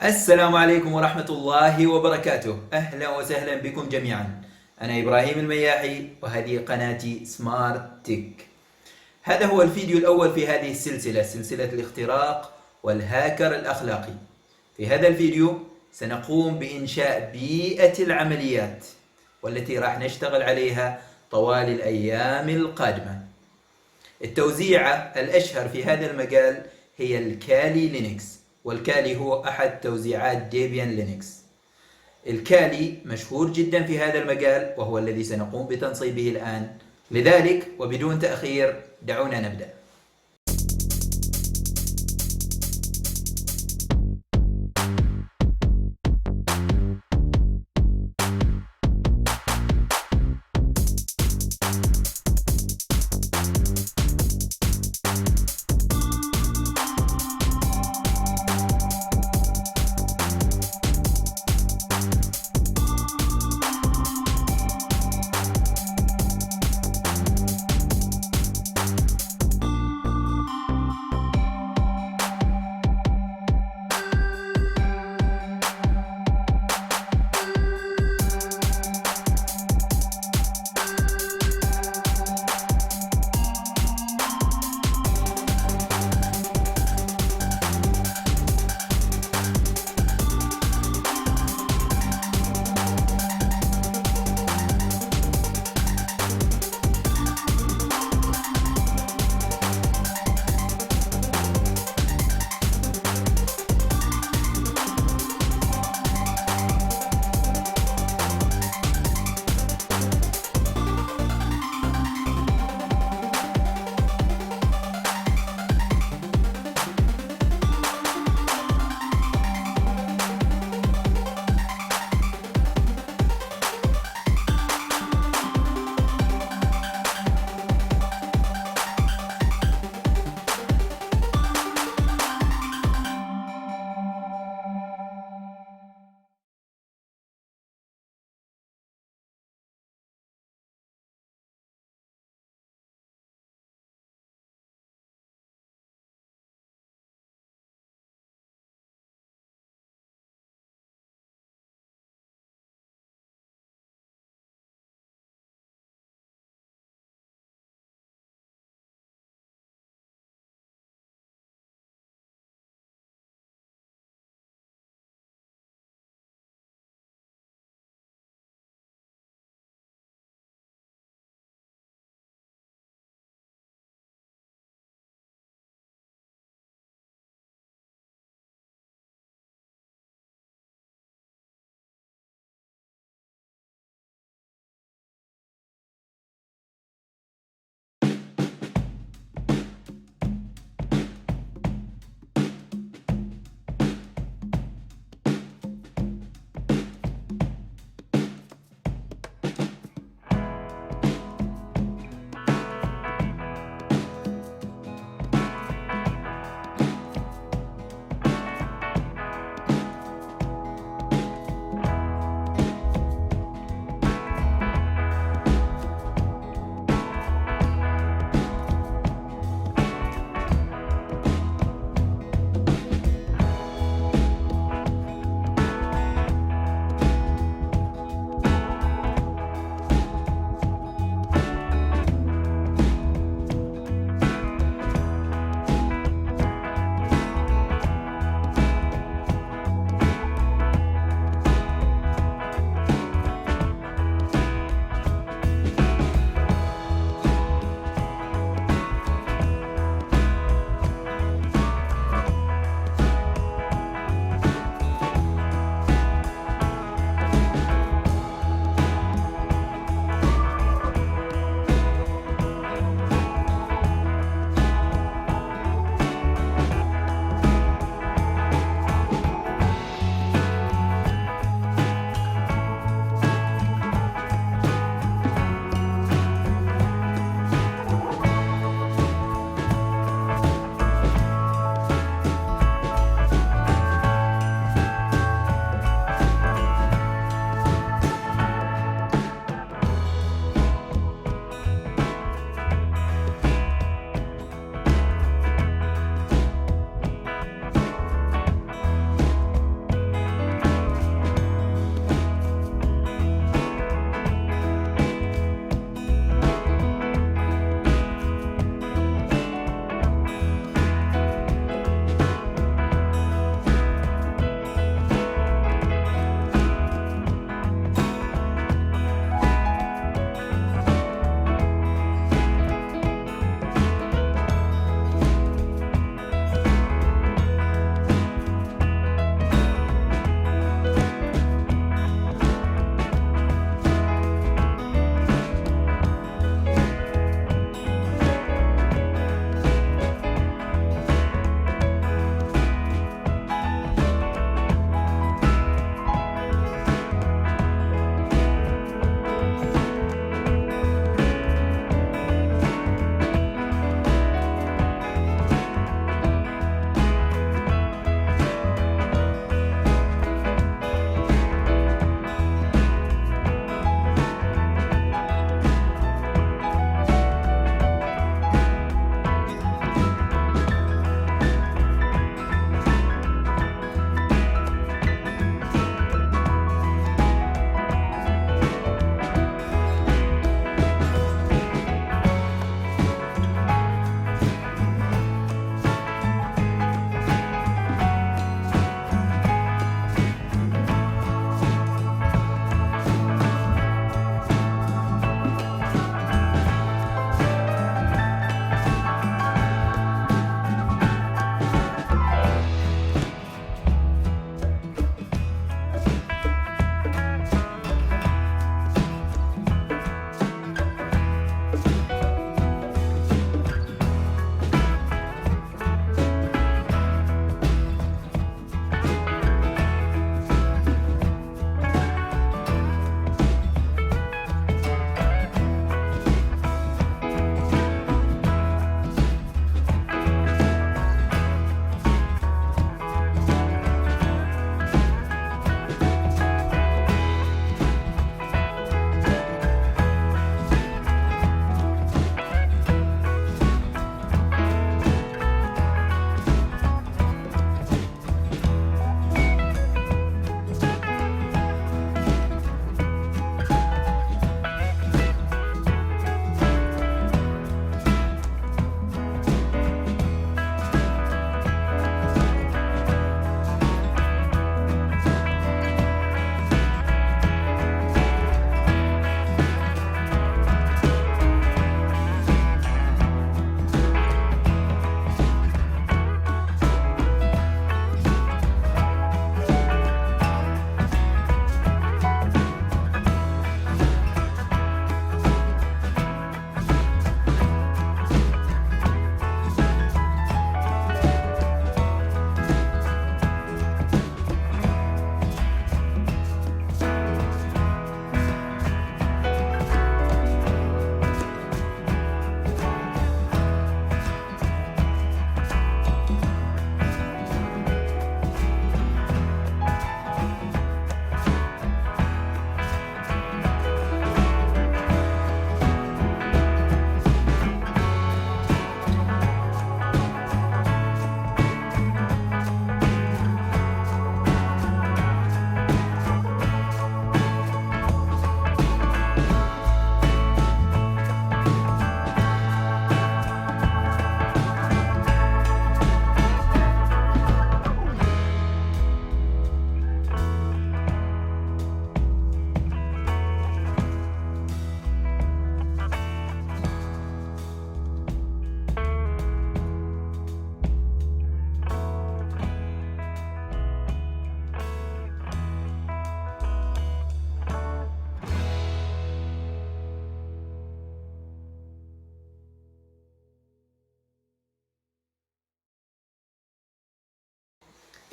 السلام عليكم ورحمة الله وبركاته. أهلا وسهلا بكم جميعا. أنا إبراهيم المياحي وهذه قناتي سمارت تك. هذا هو الفيديو الأول في هذه السلسلة، سلسلة الاختراق والهاكر الأخلاقي. في هذا الفيديو سنقوم بإنشاء بيئة العمليات والتي راح نشتغل عليها طوال الأيام القادمة. التوزيعة الأشهر في هذا المجال هي الكالي لينكس، والكالي هو أحد توزيعات ديبيان لينكس. الكالي مشهور جدا في هذا المجال وهو الذي سنقوم بتنصيبه الآن، لذلك وبدون تأخير دعونا نبدأ.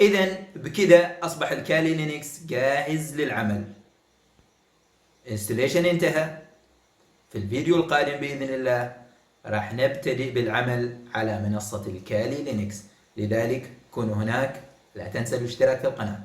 إذا بكذا أصبح الكالي لينكس جاهز للعمل. انستليشن انتهى. في الفيديو القادم بإذن الله راح نبتدئ بالعمل على منصة الكالي لينكس، لذلك كونوا هناك. لا تنسى الاشتراك في القناة.